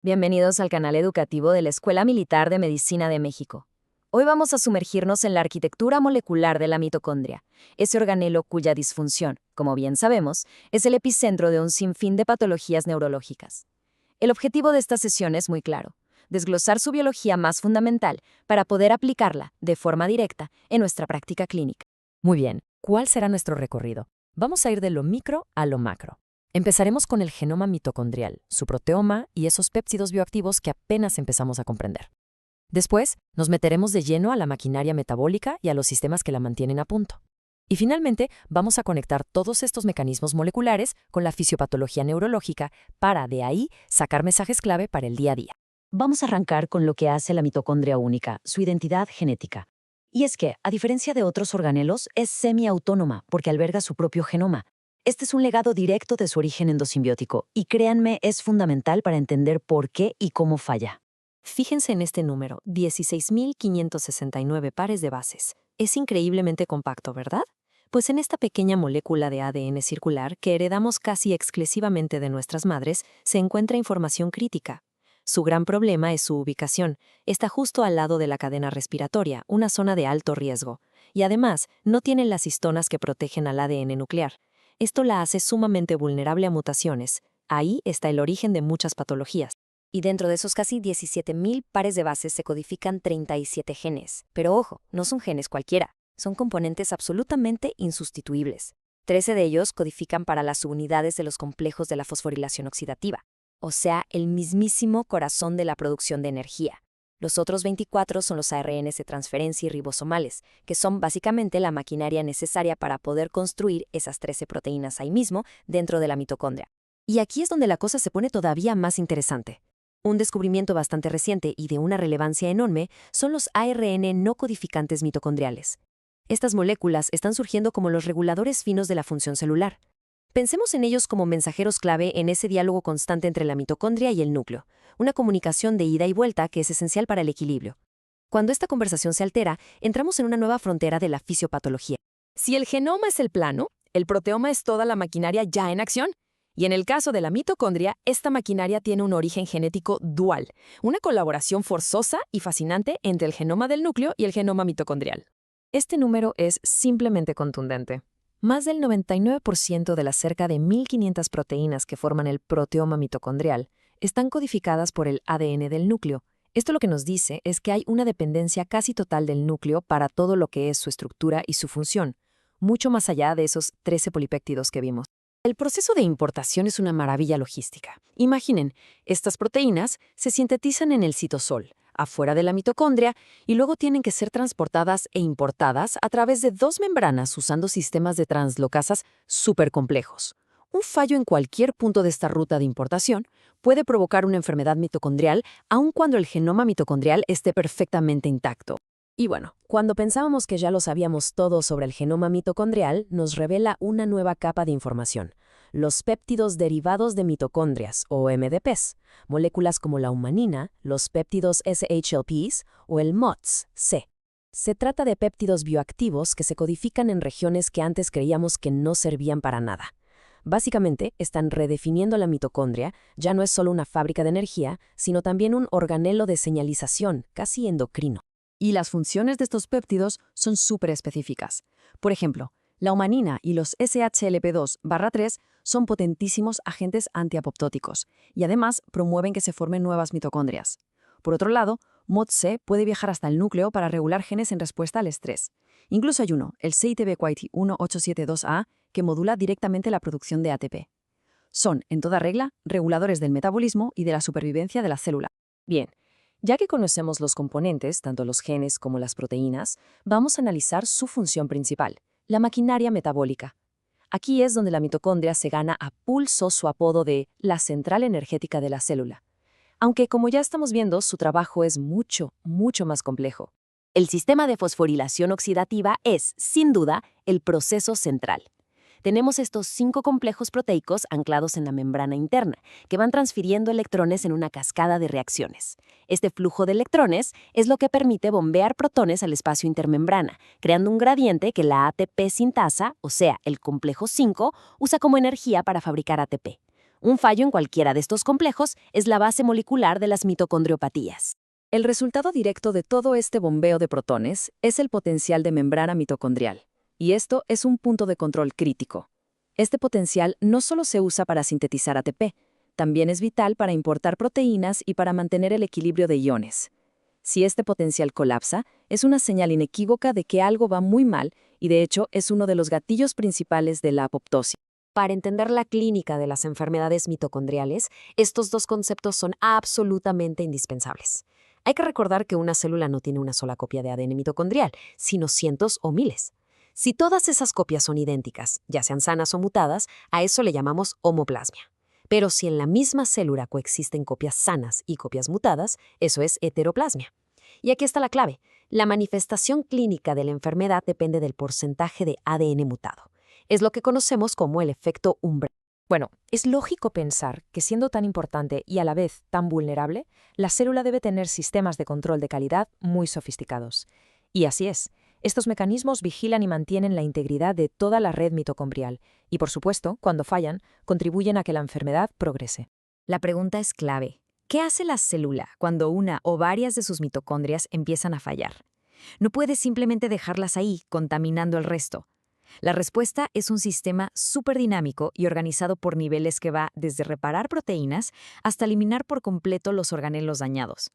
Bienvenidos al canal educativo de la Escuela Militar de Medicina de México. Hoy vamos a sumergirnos en la arquitectura molecular de la mitocondria, ese organelo cuya disfunción, como bien sabemos, es el epicentro de un sinfín de patologías neurológicas. El objetivo de esta sesión es muy claro: desglosar su biología más fundamental para poder aplicarla, de forma directa, en nuestra práctica clínica. Muy bien, ¿cuál será nuestro recorrido? Vamos a ir de lo micro a lo macro. Empezaremos con el genoma mitocondrial, su proteoma y esos péptidos bioactivos que apenas empezamos a comprender. Después, nos meteremos de lleno a la maquinaria metabólica y a los sistemas que la mantienen a punto. Y finalmente, vamos a conectar todos estos mecanismos moleculares con la fisiopatología neurológica para, de ahí, sacar mensajes clave para el día a día. Vamos a arrancar con lo que hace la mitocondria única, su identidad genética. Y es que, a diferencia de otros organelos, es semiautónoma porque alberga su propio genoma. Este es un legado directo de su origen endosimbiótico y créanme, es fundamental para entender por qué y cómo falla. Fíjense en este número, 16.569 pares de bases. Es increíblemente compacto, ¿verdad? Pues en esta pequeña molécula de ADN circular que heredamos casi exclusivamente de nuestras madres, se encuentra información crítica. Su gran problema es su ubicación. Está justo al lado de la cadena respiratoria, una zona de alto riesgo. Y además, no tiene las histonas que protegen al ADN nuclear. Esto la hace sumamente vulnerable a mutaciones. Ahí está el origen de muchas patologías. Y dentro de esos casi 17.000 pares de bases se codifican 37 genes. Pero ojo, no son genes cualquiera, son componentes absolutamente insustituibles. 13 de ellos codifican para las subunidades de los complejos de la fosforilación oxidativa, o sea, el mismísimo corazón de la producción de energía. Los otros 24 son los ARNs de transferencia y ribosomales, que son básicamente la maquinaria necesaria para poder construir esas 13 proteínas ahí mismo dentro de la mitocondria. Y aquí es donde la cosa se pone todavía más interesante. Un descubrimiento bastante reciente y de una relevancia enorme son los ARN no codificantes mitocondriales. Estas moléculas están surgiendo como los reguladores finos de la función celular. Pensemos en ellos como mensajeros clave en ese diálogo constante entre la mitocondria y el núcleo, una comunicación de ida y vuelta que es esencial para el equilibrio. Cuando esta conversación se altera, entramos en una nueva frontera de la fisiopatología. Si el genoma es el plano, el proteoma es toda la maquinaria ya en acción. Y en el caso de la mitocondria, esta maquinaria tiene un origen genético dual, una colaboración forzosa y fascinante entre el genoma del núcleo y el genoma mitocondrial. Este número es simplemente contundente. Más del 99% de las cerca de 1.500 proteínas que forman el proteoma mitocondrial están codificadas por el ADN del núcleo. Esto lo que nos dice es que hay una dependencia casi total del núcleo para todo lo que es su estructura y su función, mucho más allá de esos 13 polipéptidos que vimos. El proceso de importación es una maravilla logística. Imaginen, estas proteínas se sintetizan en el citosol, afuera de la mitocondria, y luego tienen que ser transportadas e importadas a través de dos membranas usando sistemas de translocasas súper complejos. Un fallo en cualquier punto de esta ruta de importación puede provocar una enfermedad mitocondrial aun cuando el genoma mitocondrial esté perfectamente intacto. Y bueno, cuando pensábamos que ya lo sabíamos todo sobre el genoma mitocondrial, nos revela una nueva capa de información: los péptidos derivados de mitocondrias, o MDPs, moléculas como la humanina, los péptidos SHLPs o el MOTS-C. Se trata de péptidos bioactivos que se codifican en regiones que antes creíamos que no servían para nada. Básicamente, están redefiniendo la mitocondria. Ya no es solo una fábrica de energía, sino también un organelo de señalización, casi endocrino. Y las funciones de estos péptidos son súper específicas. Por ejemplo, la humanina y los SHLP2/3 son potentísimos agentes antiapoptóticos y además promueven que se formen nuevas mitocondrias. Por otro lado, MOTS-C puede viajar hasta el núcleo para regular genes en respuesta al estrés. Incluso hay uno, el CITB-QIT1872A, que modula directamente la producción de ATP. Son, en toda regla, reguladores del metabolismo y de la supervivencia de la célula. Bien, ya que conocemos los componentes, tanto los genes como las proteínas, vamos a analizar su función principal, la maquinaria metabólica. Aquí es donde la mitocondria se gana a pulso su apodo de la central energética de la célula. Aunque, como ya estamos viendo, su trabajo es mucho, mucho más complejo. El sistema de fosforilación oxidativa es, sin duda, el proceso central. Tenemos estos 5 complejos proteicos anclados en la membrana interna, que van transfiriendo electrones en una cascada de reacciones. Este flujo de electrones es lo que permite bombear protones al espacio intermembrana, creando un gradiente que la ATP sintasa, o sea, el complejo 5, usa como energía para fabricar ATP. Un fallo en cualquiera de estos complejos es la base molecular de las mitocondriopatías. El resultado directo de todo este bombeo de protones es el potencial de membrana mitocondrial. Y esto es un punto de control crítico. Este potencial no solo se usa para sintetizar ATP, también es vital para importar proteínas y para mantener el equilibrio de iones. Si este potencial colapsa, es una señal inequívoca de que algo va muy mal y de hecho es uno de los gatillos principales de la apoptosis. Para entender la clínica de las enfermedades mitocondriales, estos dos conceptos son absolutamente indispensables. Hay que recordar que una célula no tiene una sola copia de ADN mitocondrial, sino cientos o miles. Si todas esas copias son idénticas, ya sean sanas o mutadas, a eso le llamamos homoplasmia. Pero si en la misma célula coexisten copias sanas y copias mutadas, eso es heteroplasmia. Y aquí está la clave. La manifestación clínica de la enfermedad depende del porcentaje de ADN mutado. Es lo que conocemos como el efecto umbral. Bueno, es lógico pensar que siendo tan importante y a la vez tan vulnerable, la célula debe tener sistemas de control de calidad muy sofisticados. Y así es. Estos mecanismos vigilan y mantienen la integridad de toda la red mitocondrial y, por supuesto, cuando fallan, contribuyen a que la enfermedad progrese. La pregunta es clave. ¿Qué hace la célula cuando una o varias de sus mitocondrias empiezan a fallar? No puede simplemente dejarlas ahí, contaminando el resto. La respuesta es un sistema súper dinámico y organizado por niveles que va desde reparar proteínas hasta eliminar por completo los organelos dañados.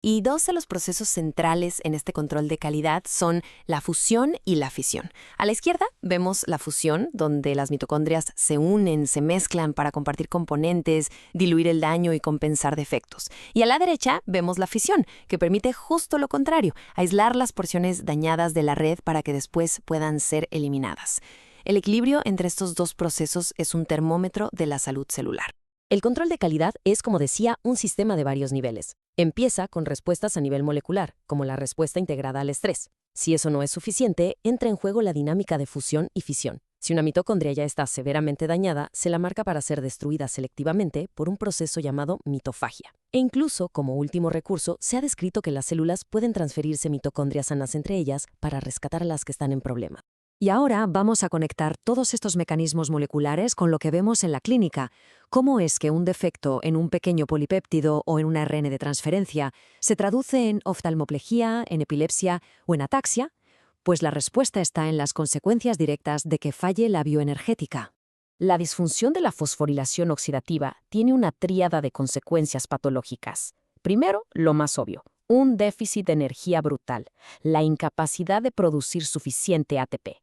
Y dos de los procesos centrales en este control de calidad son la fusión y la fisión. A la izquierda vemos la fusión, donde las mitocondrias se unen, se mezclan para compartir componentes, diluir el daño y compensar defectos. Y a la derecha vemos la fisión, que permite justo lo contrario, aislar las porciones dañadas de la red para que después puedan ser eliminadas. El equilibrio entre estos dos procesos es un termómetro de la salud celular. El control de calidad es, como decía, un sistema de varios niveles. Empieza con respuestas a nivel molecular, como la respuesta integrada al estrés. Si eso no es suficiente, entra en juego la dinámica de fusión y fisión. Si una mitocondria ya está severamente dañada, se la marca para ser destruida selectivamente por un proceso llamado mitofagia. E incluso, como último recurso, se ha descrito que las células pueden transferirse mitocondrias sanas entre ellas para rescatar a las que están en problema. Y ahora vamos a conectar todos estos mecanismos moleculares con lo que vemos en la clínica. ¿Cómo es que un defecto en un pequeño polipéptido o en un ARN de transferencia se traduce en oftalmoplegia, en epilepsia o en ataxia? Pues la respuesta está en las consecuencias directas de que falle la bioenergética. La disfunción de la fosforilación oxidativa tiene una tríada de consecuencias patológicas. Primero, lo más obvio, un déficit de energía brutal, la incapacidad de producir suficiente ATP.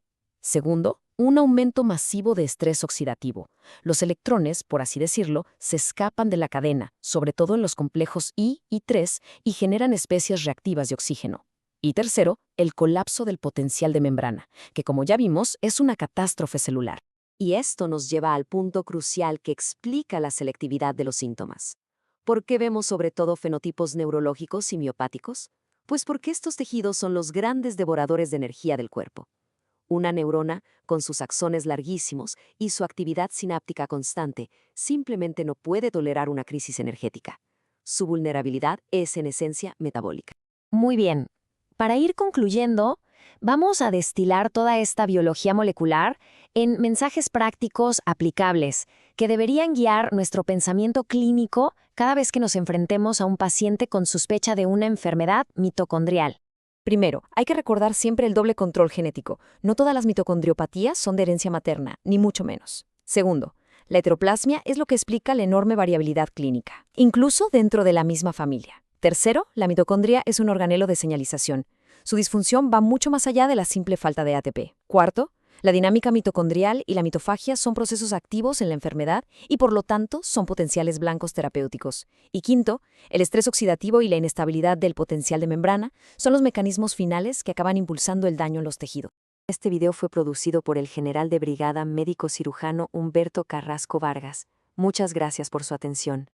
Segundo, un aumento masivo de estrés oxidativo. Los electrones, por así decirlo, se escapan de la cadena, sobre todo en los complejos I y III, y generan especies reactivas de oxígeno. Y tercero, el colapso del potencial de membrana, que como ya vimos, es una catástrofe celular. Y esto nos lleva al punto crucial que explica la selectividad de los síntomas. ¿Por qué vemos sobre todo fenotipos neurológicos y miopáticos? Pues porque estos tejidos son los grandes devoradores de energía del cuerpo. Una neurona, con sus axones larguísimos y su actividad sináptica constante, simplemente no puede tolerar una crisis energética. Su vulnerabilidad es en esencia metabólica. Muy bien. Para ir concluyendo, vamos a destilar toda esta biología molecular en mensajes prácticos aplicables que deberían guiar nuestro pensamiento clínico cada vez que nos enfrentemos a un paciente con sospecha de una enfermedad mitocondrial. Primero, hay que recordar siempre el doble control genético. No todas las mitocondriopatías son de herencia materna, ni mucho menos. Segundo, la heteroplasmia es lo que explica la enorme variabilidad clínica, incluso dentro de la misma familia. Tercero, la mitocondria es un organelo de señalización. Su disfunción va mucho más allá de la simple falta de ATP. Cuarto, la dinámica mitocondrial y la mitofagia son procesos activos en la enfermedad y por lo tanto son potenciales blancos terapéuticos. Y quinto, el estrés oxidativo y la inestabilidad del potencial de membrana son los mecanismos finales que acaban impulsando el daño en los tejidos. Este video fue producido por el general de brigada médico cirujano Humberto Carrasco Vargas. Muchas gracias por su atención.